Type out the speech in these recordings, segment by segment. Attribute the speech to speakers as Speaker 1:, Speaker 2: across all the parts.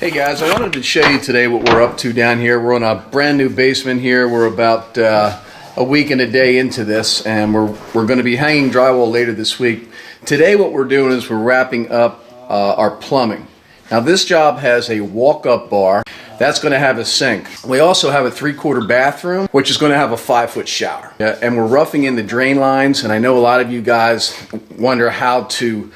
Speaker 1: Hey guys, I wanted to show you today what we're up to down here. We're on a brand new basement here. We're about a week and a day into this, and we're going to be hanging drywall later this week. Today what we're doing is we're wrapping up our plumbing. Now this job has a walk-up bar. That's going to have a sink. We also have a 3/4 bathroom, which is going to have a 5-foot shower. Yeah, and we're roughing in the drain lines, and I know a lot of you guys wonder how to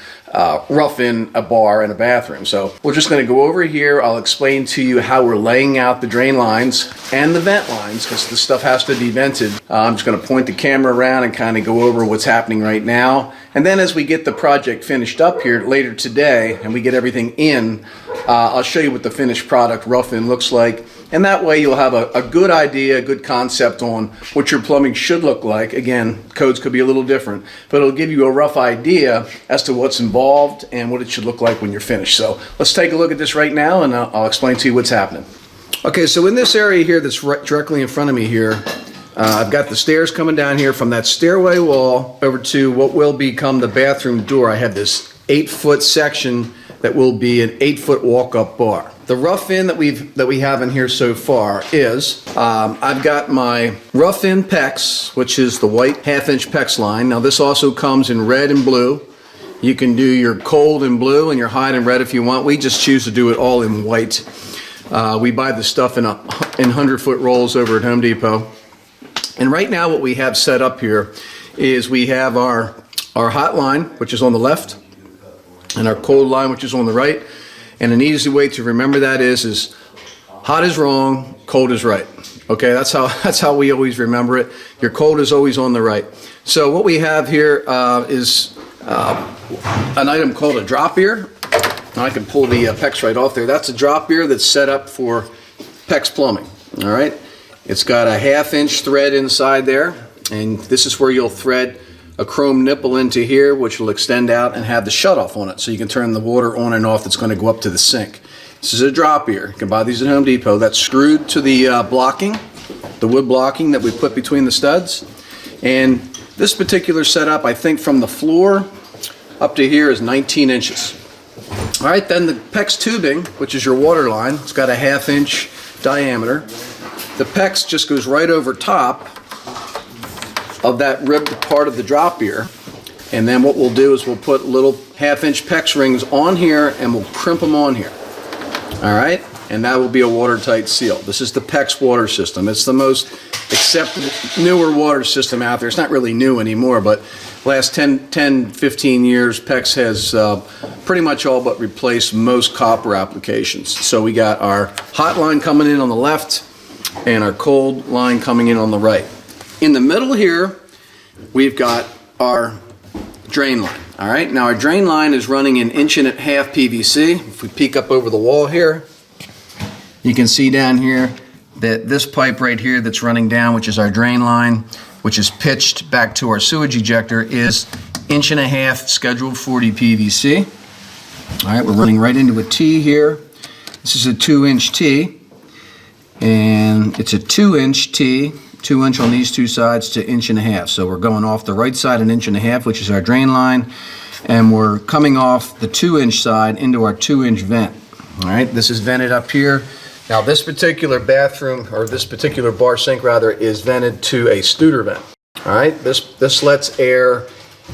Speaker 1: rough in a bar and a bathroom. So we're just going to go over here. I'll explain to you how we're laying out the drain lines and the vent lines, because this stuff has to be vented. I'm just going to point the camera around and kind of go over what's happening right now. And then as we get the project finished up here later today and we get everything in, I'll show you what the finished product rough-in looks like. And that way you'll have a good idea, a good concept on what your plumbing should look like. Again, codes could be a little different, but it'll give you a rough idea as to what's involved and what it should look like when you're finished. So let's take a look at this right now, and I'll explain to you what's happening. Okay, so in this area here that's directly in front of me here, I've got the stairs coming down here from that stairway wall over to what will become the bathroom door. I have this 8-foot section that will be an 8-foot walk-up bar. The rough-in that we have in here so far is, I've got my rough-in PEX, which is the white 1/2-inch PEX line. Now this also comes in red and blue. You can do your cold in blue and your hot in red if you want. We just choose to do it all in white. We buy the stuff in 100-foot rolls over at Home Depot. And right now what we have set up here is we have our hot line, which is on the left, and our cold line, which is on the right. And an easy way to remember that is hot is wrong, cold is right. Okay, that's how we always remember it. Your cold is always on the right. So what we have here is an item called a drop ear. Now I can pull the PEX right off there. That's a drop ear that's set up for PEX plumbing. All right, it's got a 1/2-inch thread inside there, and this is where you'll thread a chrome nipple into here, which will extend out and have the shutoff on it, so you can turn the water on and off that's going to go up to the sink. This is a drop ear. You can buy these at Home Depot. That's screwed to the blocking, the wood blocking that we put between the studs. And this particular setup, I think from the floor up to here is 19 inches. All right, then the PEX tubing, which is your water line, it's got a 1/2-inch diameter. The PEX just goes right over top of that ribbed part of the drop ear, and then what we'll do is we'll put little 1/2-inch PEX rings on here and we'll crimp them on here. All right, and that will be a watertight seal. This is the PEX water system. It's the most accepted, newer water system out there. It's not really new anymore, but last 10, 15 years, PEX has pretty much all but replaced most copper applications. So we got our hot line coming in on the left and our cold line coming in on the right. In the middle here, we've got our drain line. All right, now our drain line is running an 1.5-inch PVC. If we peek up over the wall here, you can see down here that this pipe right here that's running down, which is our drain line, which is pitched back to our sewage ejector, is 1.5 inch scheduled 40 PVC. All right, we're running right into a T here. This is a 2-inch T, and it's a 2-inch T. 2-inch on these two sides to 1.5 inches. So we're going off the right side 1.5 inches, which is our drain line, and we're coming off the 2-inch side into our 2-inch vent. All right, this is vented up here. Now this particular bathroom, or this particular bar sink rather, is vented to a Studer vent. All right, this lets air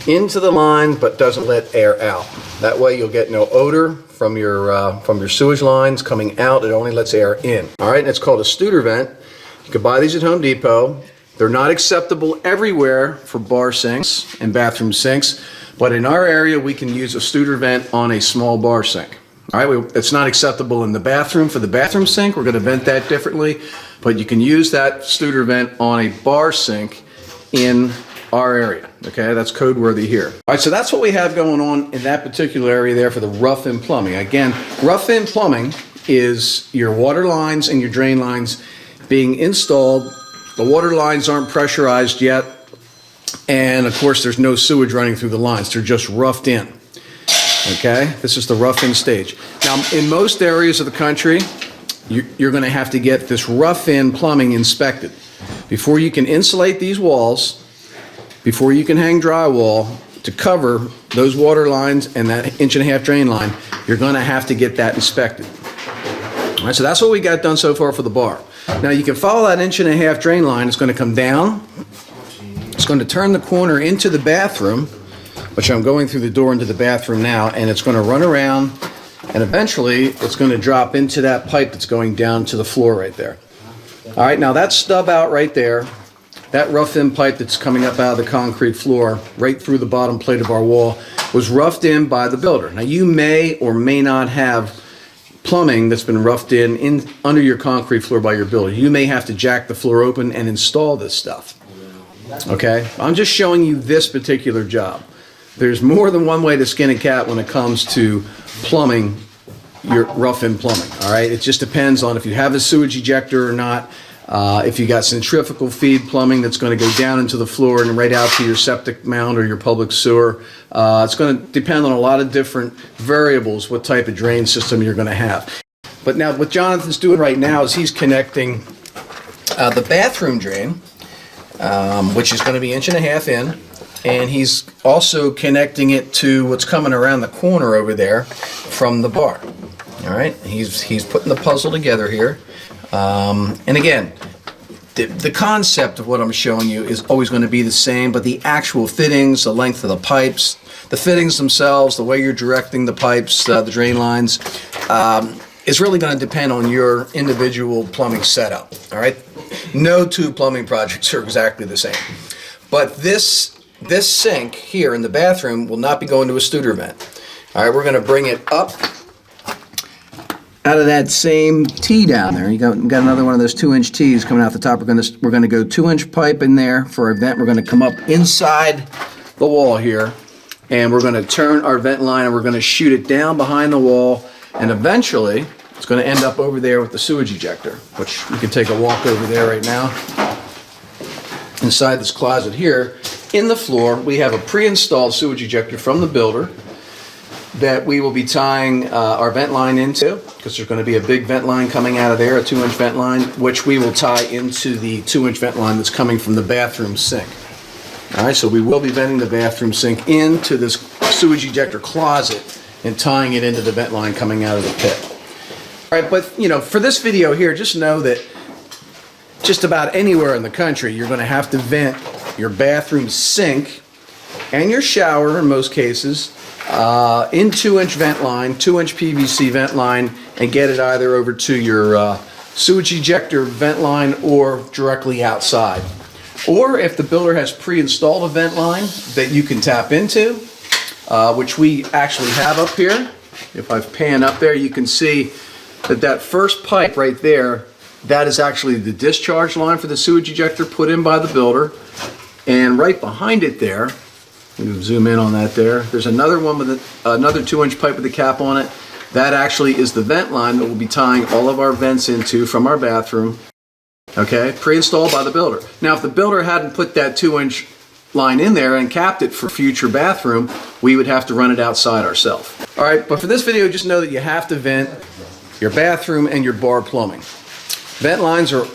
Speaker 1: into the line but doesn't let air out. That way you'll get no odor from your sewage lines coming out. It only lets air in. All right, and it's called a Studer vent. You can buy these at Home Depot. They're not acceptable everywhere for bar sinks and bathroom sinks, but in our area we can use a Studer vent on a small bar sink. All right, it's not acceptable in the bathroom for the bathroom sink. We're going to vent that differently, but you can use that Studer vent on a bar sink in our area. Okay, that's code worthy here. All right, so that's what we have going on in that particular area there for the rough-in plumbing. Again, rough-in plumbing is your water lines and your drain lines being installed. The water lines aren't pressurized yet, and of course there's no sewage running through the lines. They're just roughed in. Okay, this is the rough-in stage. Now in most areas of the country, you're going to have to get this rough-in plumbing inspected. Before you can insulate these walls, before you can hang drywall to cover those water lines and that 1.5-inch drain line, you're going to have to get that inspected. All right, so that's what we got done so far for the bar. Now you can follow that 1.5 inch drain line. It's going to come down. It's going to turn the corner into the bathroom, which I'm going through the door into the bathroom now, and it's going to run around, and eventually it's going to drop into that pipe that's going down to the floor right there. All right, now that stub out right there, that rough-in pipe that's coming up out of the concrete floor right through the bottom plate of our wall was roughed in by the builder. Now you may or may not have plumbing that's been roughed in under your concrete floor by your builder. You may have to jack the floor open and install this stuff. Okay, I'm just showing you this particular job. There's more than one way to skin a cat when it comes to plumbing, your rough-in plumbing. All right, it just depends on if you have a sewage ejector or not. If you got centrifugal feed plumbing that's going to go down into the floor and right out to your septic mound or your public sewer, it's going to depend on a lot of different variables what type of drain system you're going to have. But now what Jonathan's doing right now is he's connecting the bathroom drain, which is going to be 1.5 inches in, and he's also connecting it to what's coming around the corner over there from the bar. All right, he's putting the puzzle together here. And again, the concept of what I'm showing you is always going to be the same, but the actual fittings, the length of the pipes, the fittings themselves, the way you're directing the pipes, the drain lines, is really going to depend on your individual plumbing setup. All right, no two plumbing projects are exactly the same, but this sink here in the bathroom will not be going to a Studer vent. All right, we're going to bring it up out of that same T down there. You got another one of those 2-inch T's coming out the top. We're going to go 2-inch pipe in there for our vent. We're going to come up inside the wall here, and we're going to turn our vent line, and we're going to shoot it down behind the wall, and eventually it's going to end up over there with the sewage ejector, which we can take a walk over there right now. Inside this closet here, in the floor, we have a pre-installed sewage ejector from the builder that we will be tying our vent line into, because there's going to be a big vent line coming out of there, a 2-inch vent line, which we will tie into the 2-inch vent line that's coming from the bathroom sink. All right, so we will be venting the bathroom sink into this sewage ejector closet and tying it into the vent line coming out of the pit. All right, but you know, for this video here, just know that just about anywhere in the country, you're going to have to vent your bathroom sink and your shower in most cases in 2-inch vent line, 2-inch PVC vent line, and get it either over to your sewage ejector vent line or directly outside. Or if the builder has pre-installed a vent line that you can tap into, which we actually have up here. If I pan up there, you can see that first pipe right there, that is actually the discharge line for the sewage ejector put in by the builder. And right behind it there, zoom in on that there, there's another one with another 2-inch pipe with a cap on it. That actually is the vent line that we'll be tying all of our vents into from our bathroom. Okay, pre-installed by the builder. Now, if the builder hadn't put that 2-inch line in there and capped it for future bathroom, we would have to run it outside ourselves. All right, but for this video, just know that you have to vent your bathroom and your bar plumbing. Vent lines are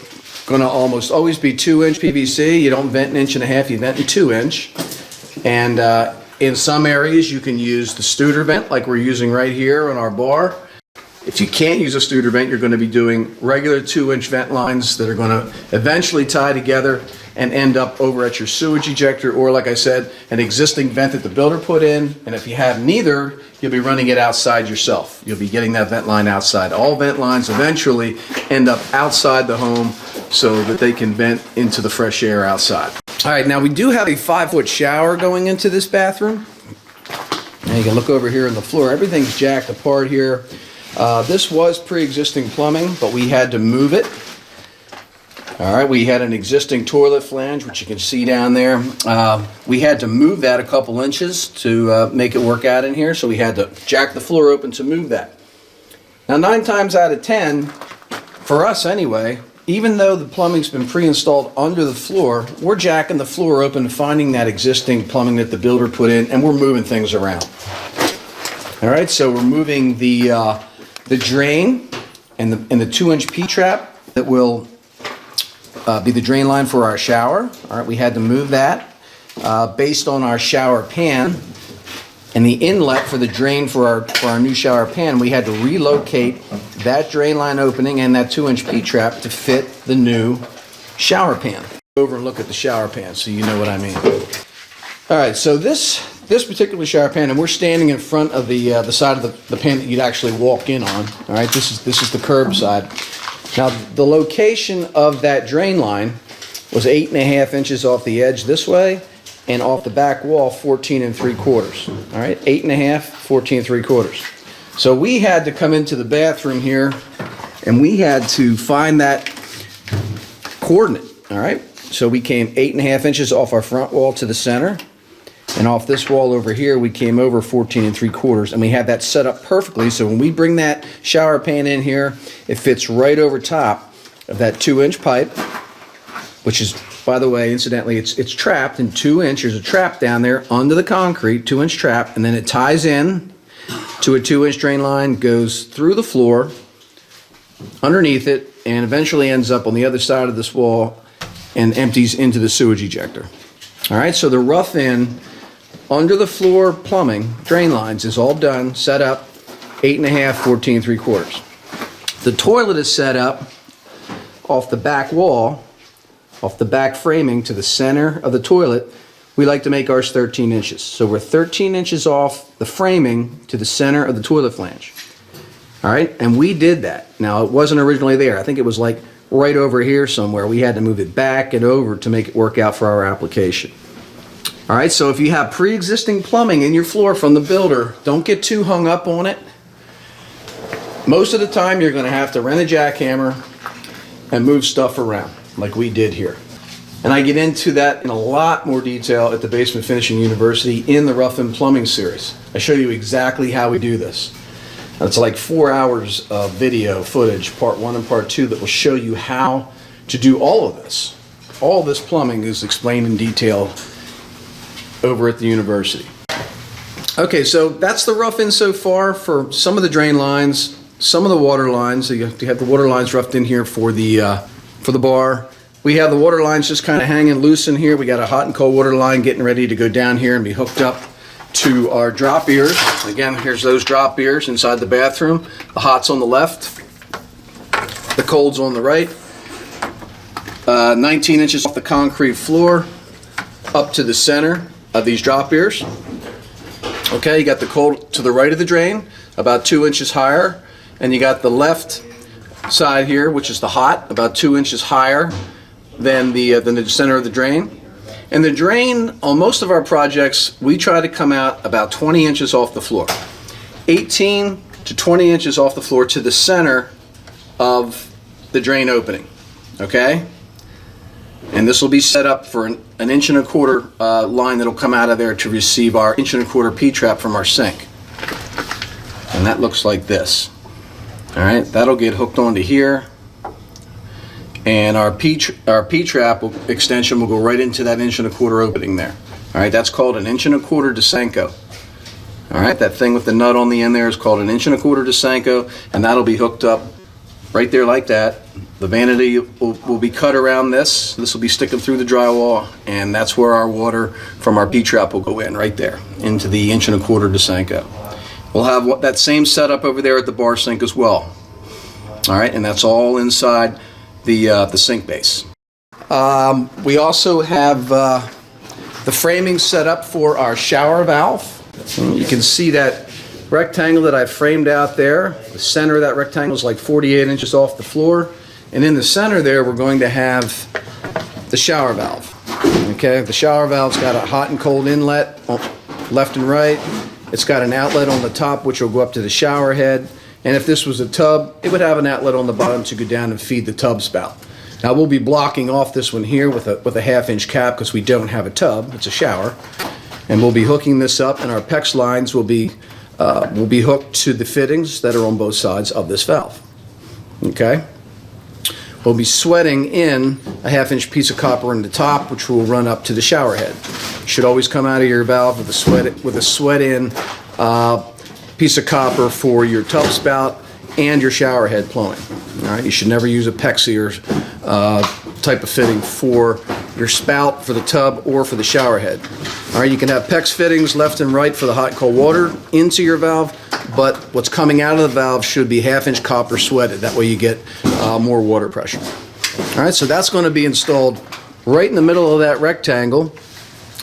Speaker 1: going to almost always be 2-inch PVC. You don't vent 1.5 inches, you vent in 2-inch. And in some areas, you can use the Studer vent like we're using right here on our bar. If you can't use a Studer vent, you're going to be doing regular 2-inch vent lines that are going to eventually tie together and end up over at your sewage ejector, or like I said, an existing vent that the builder put in. And if you have neither, you'll be running it outside yourself. You'll be getting that vent line outside. All vent lines eventually end up outside the home so that they can vent into the fresh air outside. All right, now we do have a 5-foot shower going into this bathroom. And you can look over here on the floor. Everything's jacked apart here. This was pre-existing plumbing, but we had to move it. All right, we had an existing toilet flange, which you can see down there. We had to move that a couple inches to make it work out in here, so we had to jack the floor open to move that. Now, 9 times out of 10, for us anyway, even though the plumbing's been pre-installed under the floor, we're jacking the floor open, finding that existing plumbing that the builder put in, and we're moving things around. All right, so we're moving the drain and the 2-inch P-trap that will be the drain line for our shower. All right, we had to move that based on our shower pan. And the inlet for the drain for our new shower pan, we had to relocate that drain line opening and that 2-inch P-trap to fit the new shower pan. Over and look at the shower pan so you know what I mean. All right, so this particular shower pan, and we're standing in front of the side of the pan that you'd actually walk in on. All right, this is the curb side. Now the location of that drain line was 8.5 inches off the edge this way, and off the back wall 14 3/4. All right, 8.5, 14 3/4. So we had to come into the bathroom here, and we had to find that coordinate. All right, so we came 8.5 inches off our front wall to the center, and off this wall over here we came over 14 3/4, and we had that set up perfectly. So when we bring that shower pan in here, it fits right over top of that 2-inch pipe, which is, by the way, incidentally, it's trapped in 2 inches. There's a trap down there under the concrete, 2-inch trap, and then it ties in to a 2-inch drain line, goes through the floor, underneath it, and eventually ends up on the other side of this wall and empties into the sewage ejector. All right, so the rough in under the floor plumbing drain lines is all done, set up, 8.5, 14 3/4. The toilet is set up off the back wall, off the back framing to the center of the toilet. We like to make ours 13 inches. So we're 13 inches off the framing to the center of the toilet flange. All right, and we did that. Now, it wasn't originally there. I think it was like right over here somewhere. We had to move it back and over to make it work out for our application. All right, so if you have pre-existing plumbing in your floor from the builder, don't get too hung up on it. Most of the time, you're going to have to rent a jackhammer and move stuff around, like we did here. And I get into that in a lot more detail at the Basement Finishing University in the Rough In Plumbing series. I show you exactly how we do this. It's like 4 hours of video footage, part 1 and part 2, that will show you how to do all of this. All this plumbing is explained in detail over at the university. Okay, so that's the rough in so far for some of the drain lines, some of the water lines. So you have the water lines roughed in here for the bar. We have the water lines just kind of hanging loose in here. We got a hot and cold water line getting ready to go down here and be hooked up to our drop ears. Again, here's those drop ears inside the bathroom. The hot's on the left, the cold's on the right. 19 inches off the concrete floor up to the center of these drop ears. Okay, you got the cold to the right of the drain, about 2 inches higher, and you got the left side here, which is the hot, about 2 inches higher than the center of the drain. And the drain on most of our projects, we try to come out about 20 inches off the floor, 18 to 20 inches off the floor to the center of the drain opening. Okay, and this will be set up for an 1.25 inch line that'll come out of there to receive our 1.25 inch P-trap from our sink. And that looks like this. All right, that'll get hooked onto here, and our P-trap extension will go right into that 1.25 inch opening there. All right, that's called an 1.25 inch Desenko. All right, that thing with the nut on the end there is called an 1.25 inch Desenko, and that'll be hooked up right there like that. The vanity will be cut around this. This will be sticking through the drywall, and that's where our water from our P-trap will go in, right there, into the 1.25 inch Desenko. We'll have that same setup over there at the bar sink as well. All right, and that's all inside the sink base. We also have the framing set up for our shower valve. You can see that rectangle that I framed out there. The center of that rectangle is like 48 inches off the floor. And in the center there, we're going to have the shower valve. Okay, the shower valve's got a hot and cold inlet left and right. It's got an outlet on the top, which will go up to the shower head. And if this was a tub, it would have an outlet on the bottom to go down and feed the tub spout. Now we'll be blocking off this one here with a 1/2 inch cap because we don't have a tub, it's a shower. And we'll be hooking this up, and our PEX lines will be hooked to the fittings that are on both sides of this valve. Okay? We'll be sweating in a 1/2 inch piece of copper in the top, which will run up to the shower head. You should always come out of your valve with a sweat in piece of copper for your tub spout and your shower head plumbing. All right, you should never use epoxy or type of fitting for your spout, for the tub, or for the shower head. All right, you can have PEX fittings left and right for the hot and cold water into your valve, but what's coming out of the valve should be 1/2 inch copper sweated. That way you get more water pressure. All right, so that's going to be installed right in the middle of that rectangle.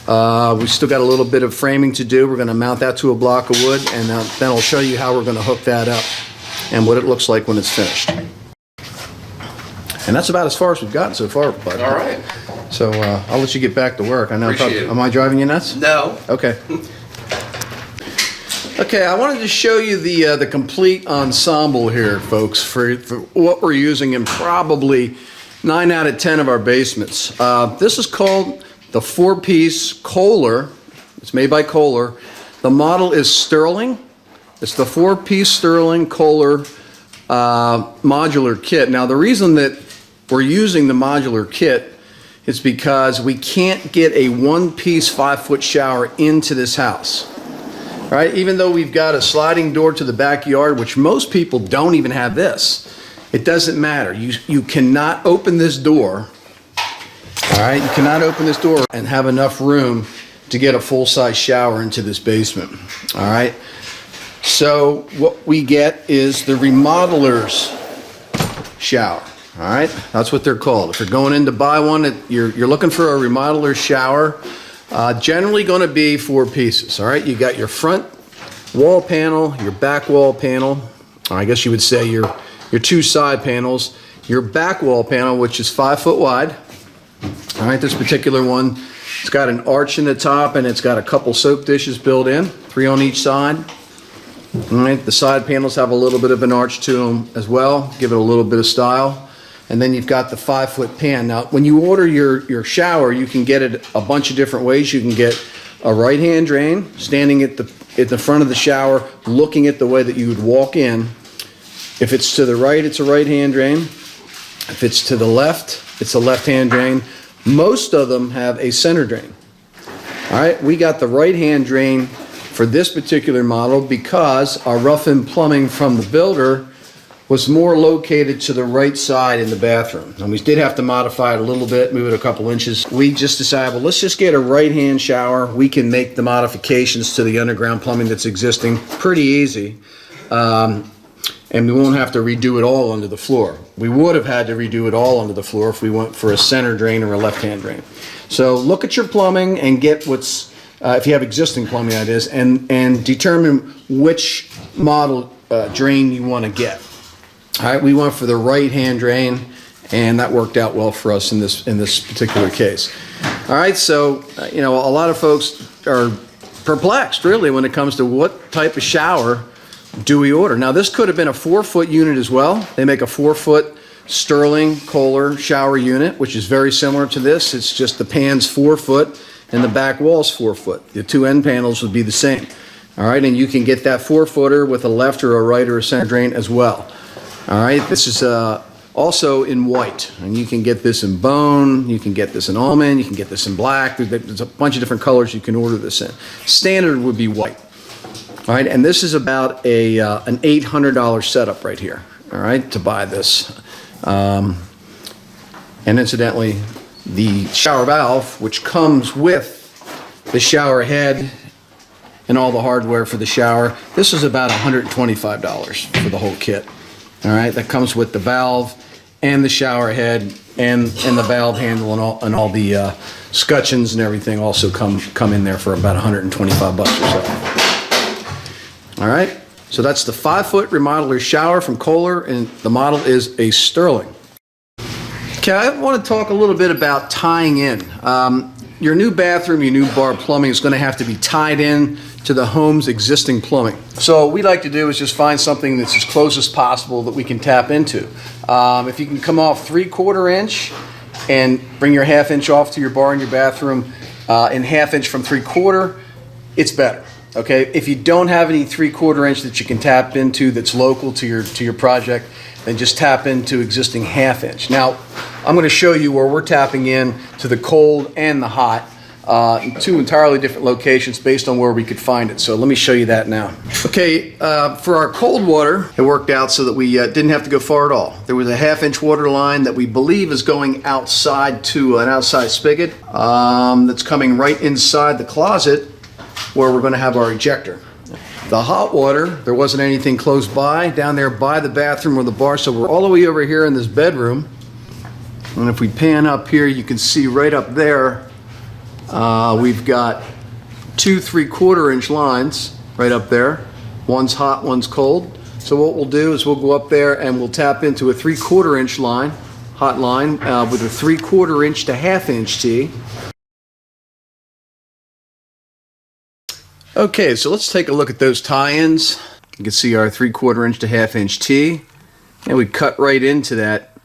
Speaker 1: We still got a little bit of framing to do. We're going to mount that to a block of wood, and then I'll show you how we're going to hook that up and what it looks like when it's finished. And that's about as far as we've gotten so far, bud.
Speaker 2: All right.
Speaker 1: So I'll let you get back to work. I know. Am I driving you nuts?
Speaker 2: No.
Speaker 1: Okay. Okay, I wanted to show you the complete ensemble here, folks, for what we're using in probably 9 out of 10 of our basements. This is called the 4-piece Kohler. It's made by Kohler. The model is Sterling. It's the 4-piece Sterling Kohler modular kit. Now, the reason that we're using the modular kit is because we can't get a 1-piece 5-foot shower into this house. All right, even though we've got a sliding door to the backyard, which most people don't even have this, it doesn't matter. You cannot open this door. All right, you cannot open this door and have enough room to get a full-size shower into this basement. All right, so what we get is the remodeler's shower. All right, that's what they're called. If you're going in to buy one, you're looking for a remodeler's shower. Generally going to be 4 pieces. All right, you got your front wall panel, your back wall panel. I guess you would say your 2 side panels, your back wall panel, which is 5 foot wide. All right, this particular one, it's got an arch in the top and it's got a couple soap dishes built in, 3 on each side. All right, the side panels have a little bit of an arch to them as well, give it a little bit of style. And then you've got the 5-foot pan. Now, when you order your shower, you can get it a bunch of different ways. You can get a right-hand drain, standing at the front of the shower, looking at the way that you would walk in. If it's to the right, it's a right-hand drain. If it's to the left, it's a left-hand drain. Most of them have a center drain. All right, we got the right-hand drain for this particular model because our rough-in plumbing from the builder was more located to the right side in the bathroom. And we did have to modify it a little bit, move it a couple inches. We just decided, well, let's just get a right-hand shower. We can make the modifications to the underground plumbing that's existing pretty easy. And we won't have to redo it all under the floor. We would have had to redo it all under the floor if we went for a center drain or a left-hand drain. So look at your plumbing and get what's, if you have existing plumbing, that is, and determine which model drain you want to get. All right, we went for the right-hand drain, and that worked out well for us in this particular case. All right, so you know, a lot of folks are perplexed really when it comes to what type of shower do we order. Now, this could have been a 4-foot unit as well. They make a 4-foot Sterling Kohler shower unit, which is very similar to this. It's just the pan's 4 foot and the back wall's 4 foot. The 2 end panels would be the same. All right, and you can get that 4-footer with a left or a right or a center drain as well. All right, this is also in white, and you can get this in bone, you can get this in almond, you can get this in black. There's a bunch of different colors you can order this in. Standard would be white. All right, and this is about an $800 setup right here, all right, to buy this. And incidentally, the shower valve, which comes with the shower head and all the hardware for the shower, this is about $125 for the whole kit. All right, that comes with the valve and the shower head and the valve handle and all the scutcheons and everything also come in there for about $125 or so. All right, so that's the 5-foot remodeler shower from Kohler, and the model is a Sterling. Okay, I want to talk a little bit about tying in. Your new bathroom, your new bar plumbing is going to have to be tied in to the home's existing plumbing. So what we like to do is just find something that's as close as possible that we can tap into. If you can come off 3/4 inch and bring your 1/2 inch off to your bar in your bathroom, and 1/2 inch from 3/4, it's better. Okay, if you don't have any 3/4 inch that you can tap into that's local to your project, then just tap into existing 1/2 inch. Now, I'm going to show you where we're tapping in to the cold and the hot two entirely different locations based on where we could find it. So let me show you that now. Okay, for our cold water, it worked out so that we didn't have to go far at all. There was a 1/2-inch water line that we believe is going outside to an outside spigot that's coming right inside the closet where we're going to have our ejector. The hot water, there wasn't anything close by, down there by the bathroom or the bar, so we're all the way over here in this bedroom. And if we pan up here, you can see right up there, we've got 2 3/4-inch lines right up there. One's hot, one's cold. So what we'll do is we'll go up there and we'll tap into a 3/4-inch line, hot line, with a 3/4-inch to 1/2-inch T. Okay, so let's take a look at those tie-ins. You can see our 3/4-inch to 1/2-inch T, and we cut right into that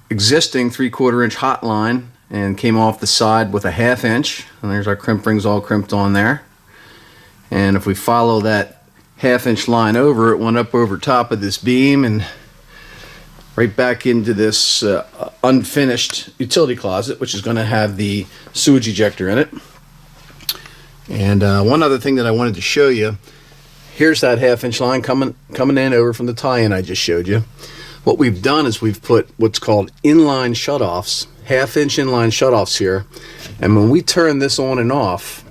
Speaker 1: existing 3/4-inch hot line and came off the side with a 1/2-inch, and there's our crimp rings all crimped on there. And if we follow that 1/2-inch line over, it went up over top of this beam and right back into this unfinished utility closet, which is going to have the sewage ejector in it. And one other thing that I wanted to show you, here's that 1/2-inch line coming in over from the tie-in I just showed you. What we've done is we've put what's called inline shutoffs, 1/2-inch inline shutoffs here, and when we turn this on and off,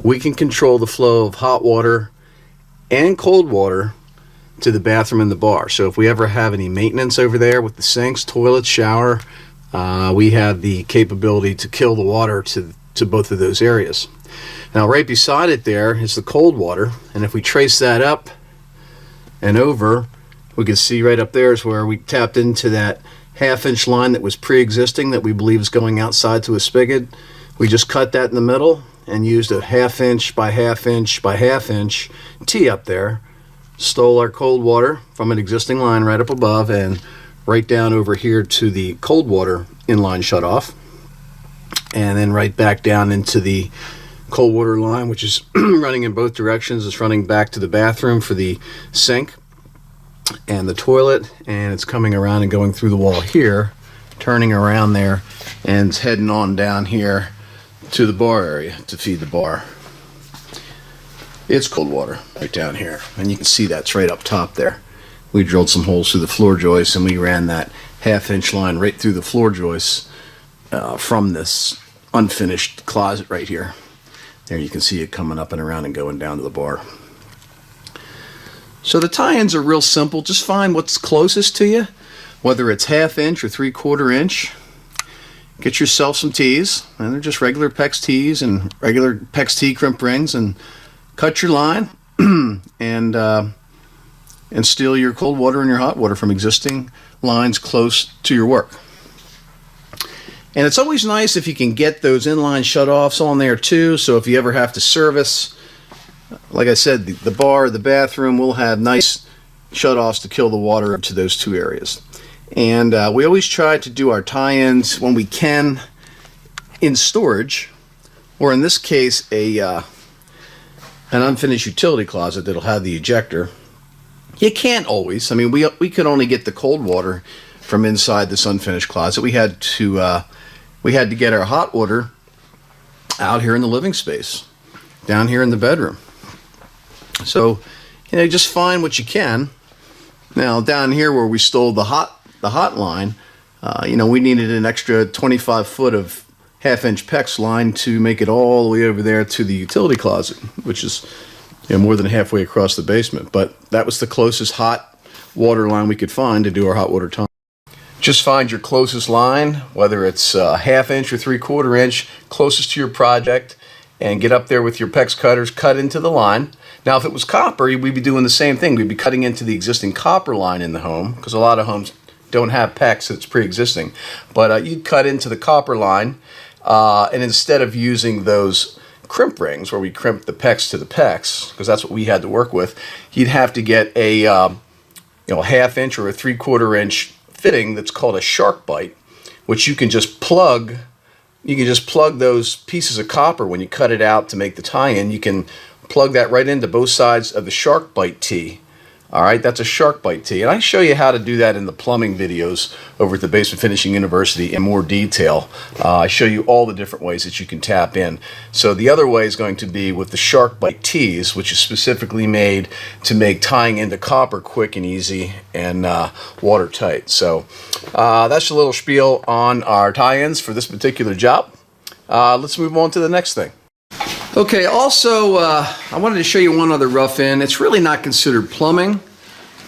Speaker 1: we can control the flow of hot water and cold water to the bathroom and the bar. So if we ever have any maintenance over there with the sinks, toilets, shower, we have the capability to kill the water to both of those areas. Now right beside it there is the cold water, and if we trace that up and over, we can see right up there is where we tapped into that 1/2-inch line that was pre-existing that we believe is going outside to a spigot. We just cut that in the middle and used a 1/2-inch by 1/2-inch by 1/2-inch T up there, stole our cold water from an existing line right up above and right down over here to the cold water inline shutoff, and then right back down into the cold water line, which is running in both directions. It's running back to the bathroom for the sink and the toilet, and it's coming around and going through the wall here, turning around there, and it's heading on down here to the bar area to feed the bar. It's cold water right down here, and you can see that's right up top there. We drilled some holes through the floor joists, and we ran that 1/2-inch line right through the floor joists from this unfinished closet right here. There you can see it coming up and around and going down to the bar. So the tie-ins are real simple. Just find what's closest to you, whether it's 1/2-inch or 3/4-inch. Get yourself some T's, and they're just regular PEX T's and regular PEX T crimp rings, and cut your line and steal your cold water and your hot water from existing lines close to your work. And it's always nice if you can get those inline shutoffs on there too, so if you ever have to service, like I said, the bar, the bathroom will have nice shutoffs to kill the water to those two areas. And we always try to do our tie-ins when we can in storage, or in this case an unfinished utility closet that'll have the ejector. You can't always. I mean, we could only get the cold water from inside this unfinished closet. We had to get our hot water out here in the living space, down here in the bedroom. So, just find what you can. Now, down here where we stole the hot line, we needed an extra 25 foot of 1/2-inch PEX line to make it all the way over there to the utility closet, which is more than halfway across the basement. But that was the closest hot water line we could find to do our hot water time. Just find your closest line, whether it's 1/2-inch or 3/4-inch, closest to your project, and get up there with your PEX cutters, cut into the line. Now, if it was copper, we'd be doing the same thing. We'd be cutting into the existing copper line in the home, because a lot of homes don't have PEX, it's pre-existing. But you'd cut into the copper line, and instead of using those crimp rings where we crimp the PEX to the PEX, because that's what we had to work with, you'd have to get a 1/2-inch or a 3/4-inch fitting that's called a shark bite, which you can just plug. You can just plug those pieces of copper when you cut it out to make the tie-in. You can plug that right into both sides of the shark bite T All right, that's a shark bite tee. And I show you how to do that in the plumbing videos over at the Basement Finishing University in more detail. I show you all the different ways that you can tap in. So the other way is going to be with the shark bite tees, which is specifically made to make tying into copper quick and easy and watertight. So that's a little spiel on our tie-ins for this particular job. Let's move on to the next thing. Okay, also, I wanted to show you one other rough-in. It's really not considered plumbing,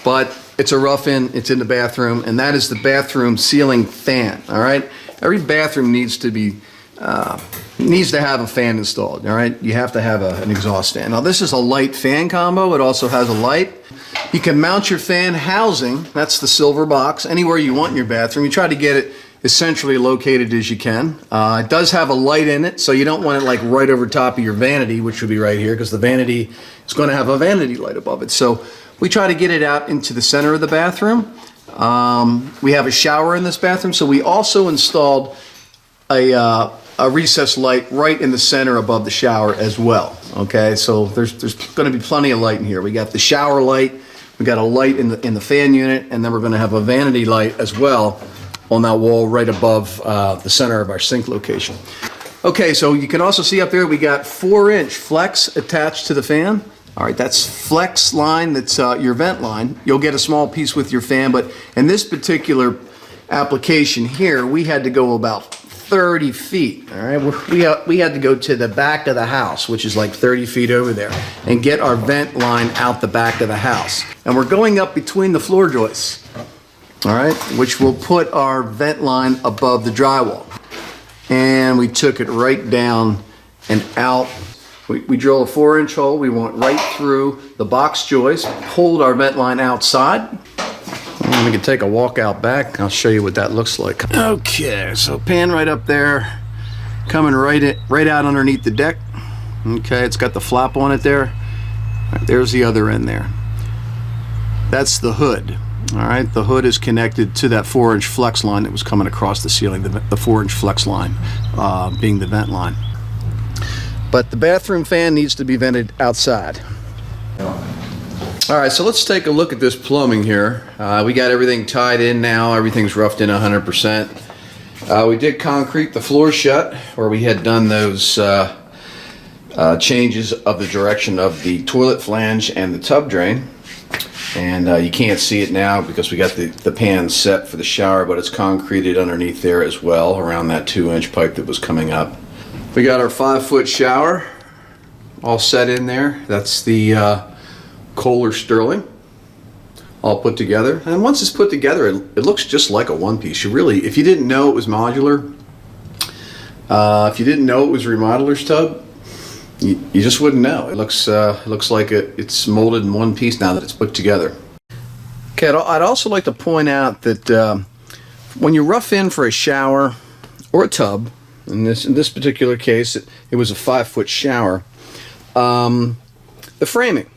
Speaker 1: but it's a rough-in. It's in the bathroom, and that is the bathroom ceiling fan, all right? Every bathroom needs to have a fan installed, all right? You have to have an exhaust fan. Now, this is a light fan combo. It also has a light. You can mount your fan housing, that's the silver box, anywhere you want in your bathroom. You try to get it as centrally located as you can. It does have a light in it, so you don't want it like right over top of your vanity, which would be right here, because the vanity is going to have a vanity light above it. So we try to get it out into the center of the bathroom. We have a shower in this bathroom, so we also installed a recessed light right in the center above the shower as well. Okay, so there's going to be plenty of light in here. We got the shower light, we got a light in the fan unit, and then we're going to have a vanity light as well on that wall right above the center of our sink location. Okay, so you can also see up there we got 4-inch flex attached to the fan. All right, that's flex line, that's your vent line. You'll get a small piece with your fan, but in this particular application here, we had to go about 30 feet, all right? We had to go to the back of the house, which is like 30 feet over there, and get our vent line out the back of the house. And we're going up between the floor joists, all right, which will put our vent line above the drywall. And we took it right down and out. We drilled a 4-inch hole. We went right through the box joist, pulled our vent line outside. We can take a walk out back. I'll show you what that looks like. Okay, so pan right up there, coming right out underneath the deck. Okay, it's got the flap on it there. All right, there's the other end there. That's the hood. All right, the hood is connected to that 4-inch flex line that was coming across the ceiling, the 4-inch flex line being the vent line. But the bathroom fan needs to be vented outside. All right, so let's take a look at this plumbing here. We got everything tied in now. Everything's roughed in 100%. We did concrete the floor shut, where we had done those changes of the direction of the toilet flange and the tub drain. And you can't see it now because we got the pan set for the shower, but it's concreted underneath there as well, around that 2-inch pipe that was coming up. We got our 5-foot shower all set in there. That's the Kohler Sterling all put together. And once it's put together, it looks just like a one-piece. You really, if you didn't know it was modular, if you didn't know it was a remodeler's tub, you just wouldn't know. It looks like it's molded in one piece now that it's put together. Okay, I'd also like to point out that when you rough in for a shower or a tub, in this particular case, it was a 5-foot shower, the framing,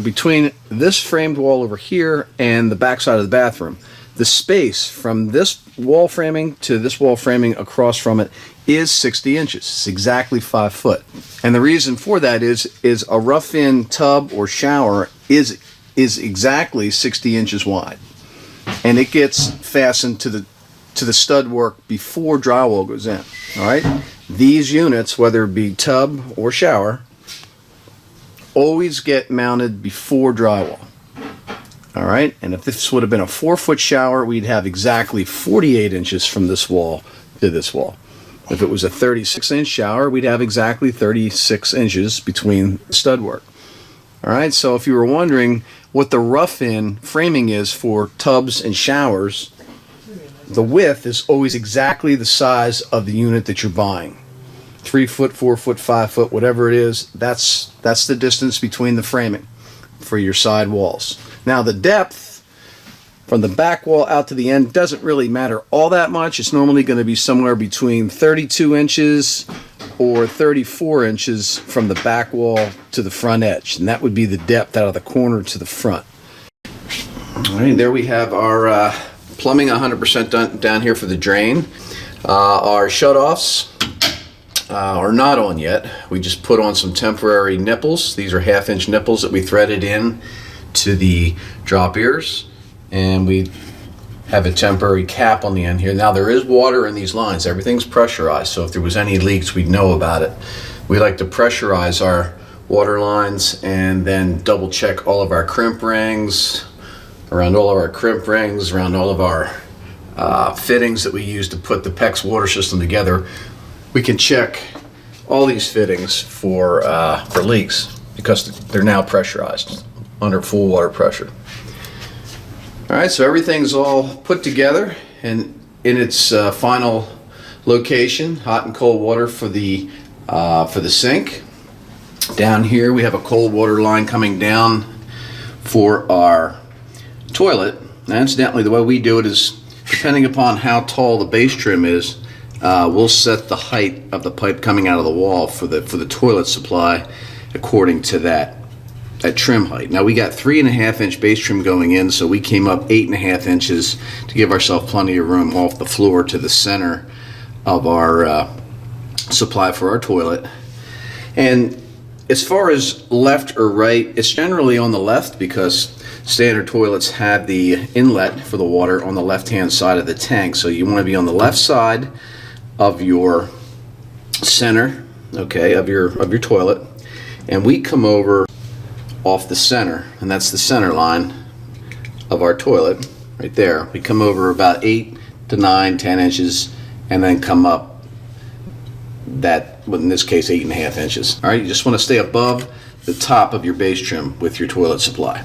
Speaker 1: between this framed wall over here and the back side of the bathroom, the space from this wall framing to this wall framing across from it is 60 inches. It's exactly 5 foot. And the reason for that is a rough-in tub or shower is exactly 60 inches wide. And it gets fastened to the stud work before drywall goes in. All right? These units, whether it be tub or shower, always get mounted before drywall. All right? And if this would have been a 4-foot shower, we'd have exactly 48 inches from this wall to this wall. If it was a 36-inch shower, we'd have exactly 36 inches between the stud work. All right, so if you were wondering what the rough-in framing is for tubs and showers, the width is always exactly the size of the unit that you're buying. 3 foot, 4 foot, 5 foot, whatever it is, that's the distance between the framing for your side walls. Now the depth from the back wall out to the end doesn't really matter all that much. It's normally going to be somewhere between 32 inches or 34 inches from the back wall to the front edge, and that would be the depth out of the corner to the front. All right, there we have our plumbing 100% done down here for the drain. Our shutoffs are not on yet. We just put on some temporary nipples. These are 1/2-inch nipples that we threaded in to the drop ears, and we have a temporary cap on the end here. Now there is water in these lines. Everything's pressurized, so if there was any leaks, we'd know about it. We like to pressurize our water lines and then double check all of our crimp rings, around all of our crimp rings, around all of our fittings that we use to put the PEX water system together. We can check all these fittings for leaks because they're now pressurized under full water pressure. All right, so everything's all put together and in its final location. Hot and cold water for the sink. Down here we have a cold water line coming down for our toilet. Now, incidentally, the way we do it is, depending upon how tall the base trim is, we'll set the height of the pipe coming out of the wall for the toilet supply according to that trim height. Now we got 3.5 inch base trim going in, so we came up 8.5 inches to give ourselves plenty of room off the floor to the center of our supply for our toilet. And as far as left or right, it's generally on the left because standard toilets have the inlet for the water on the left hand side of the tank, so you want to be on the left side of your center, okay, of your toilet. And we come over off the center, and that's the center line of our toilet right there. We come over about 8 to 9, 10 inches and then come up that, well, in this case 8.5 inches. All right, you just want to stay above the top of your base trim with your toilet supply.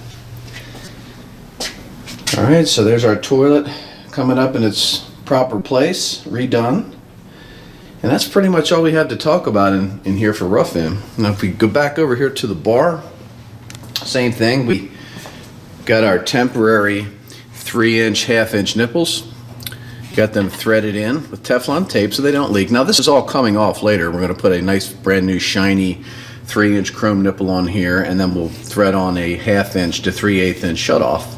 Speaker 1: All right, so there's our toilet coming up in its proper place, redone. And that's pretty much all we have to talk about in here for rough-in. Now if we go back over here to the bar, same thing. We got our temporary 3-inch, half-inch nipples. Got them threaded in with Teflon tape so they don't leak. Now this is all coming off later. We're going to put a nice brand new shiny 3-inch chrome nipple on here, and then we'll thread on a 1/2 inch to 3/8 inch shutoff.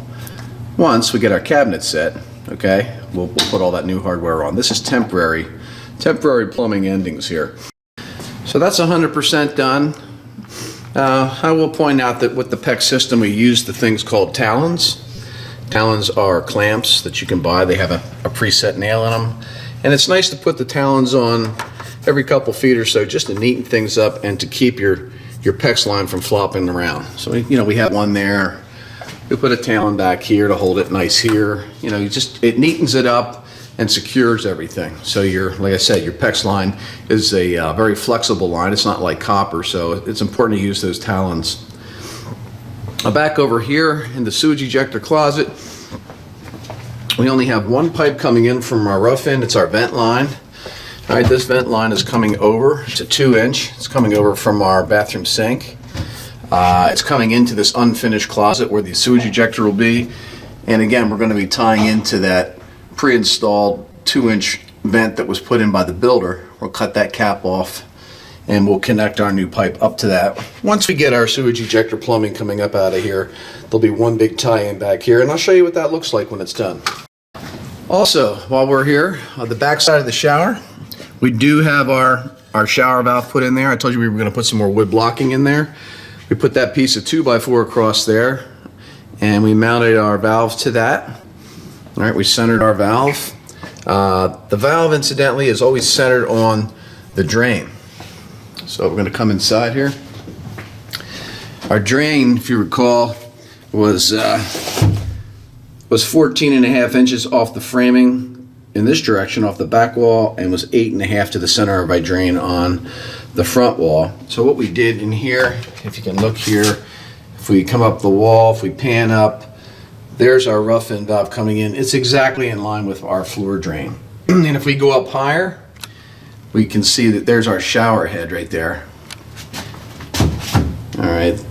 Speaker 1: Once we get our cabinet set, okay, we'll put all that new hardware on. This is temporary plumbing endings here. So that's 100% done. I will point out that with the PEX system we use the things called talons. Talons are clamps that you can buy. They have a preset nail in them. And it's nice to put the talons on every couple feet or so just to neaten things up and to keep your PEX line from flopping around. So we have one there. We put a talon back here to hold it nice here. It neatens it up and secures everything. So like I said, your PEX line is a very flexible line. It's not like copper, so it's important to use those talons. Back over here in the sewage ejector closet, we only have one pipe coming in from our rough end. It's our vent line. All right, this vent line is coming over. It's a 2-inch. It's coming over from our bathroom sink. It's coming into this unfinished closet where the sewage ejector will be. And again, we're going to be tying into that pre-installed 2-inch vent that was put in by the builder. We'll cut that cap off and we'll connect our new pipe up to that. Once we get our sewage ejector plumbing coming up out of here, there'll be one big tie-in back here, and I'll show you what that looks like when it's done. Also, while we're here, on the back side of the shower, we do have our shower valve put in there. I told you we were going to put some more wood blocking in there. We put that piece of 2x4 across there, and we mounted our valve to that. All right, we centered our valve. The valve, incidentally, is always centered on the drain. So we're going to come inside here. Our drain, if you recall, was 14.5 inches off the framing in this direction, off the back wall, and was 8.5 to the center of our drain on the front wall. So what we did in here, if you can look here, if we come up the wall, if we pan up, there's our rough end valve coming in. It's exactly in line with our floor drain. And if we go up higher, we can see that there's our shower head right there. All right.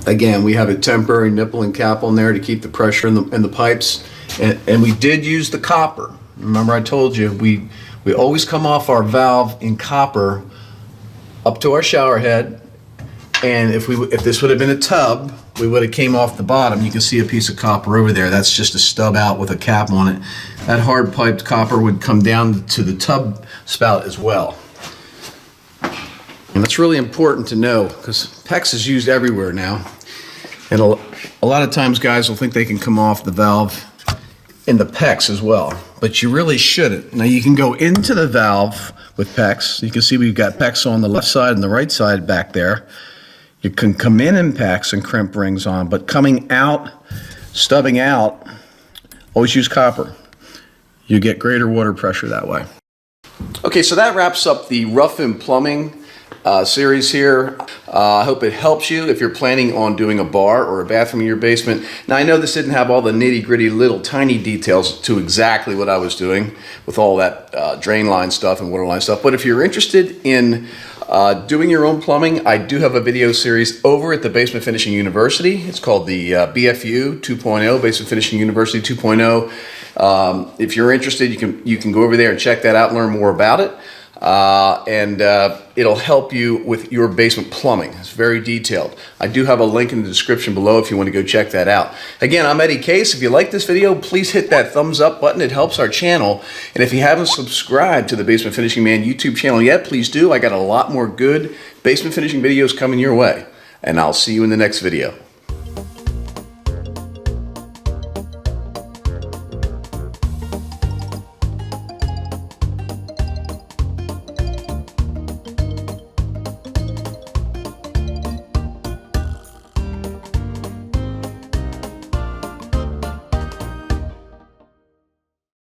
Speaker 1: Again, we have a temporary nipple and cap on there to keep the pressure in the pipes. And we did use the copper. Remember I told you, we always come off our valve in copper up to our shower head. And if this would have been a tub, we would have came off the bottom. You can see a piece of copper over there. That's just a stub out with a cap on it. That hard piped copper would come down to the tub spout as well. And that's really important to know because PEX is used everywhere now. And A lot of times guys will think they can come off the valve in the PEX as well, but you really shouldn't. Now you can go into the valve with PEX. You can see we've got PEX on the left side and the right side back there. You can come in PEX and crimp rings on, but coming out, stubbing out, always use copper. You get greater water pressure that way. Okay, so that wraps up the Rough and Plumbing series here. I hope it helps you if you're planning on doing a bar or a bathroom in your basement. Now I know this didn't have all the nitty-gritty little tiny details to exactly what I was doing with all that drain line stuff and water line stuff, but if you're interested in doing your own plumbing, I do have a video series over at the Basement Finishing University. It's called the BFU 2.0, Basement Finishing University 2.0. If you're interested, you can go over there and check that out and learn more about it. It'll help you with your basement plumbing. It's very detailed. I do have a link in the description below if you want to go check that out. Again, I'm Eddie Case. If you like this video, please hit that thumbs up button. It helps our channel. And if you haven't subscribed to the Basement Finishing Man YouTube channel yet, please do. I got a lot more good basement finishing videos coming your way. And I'll see you in the next video.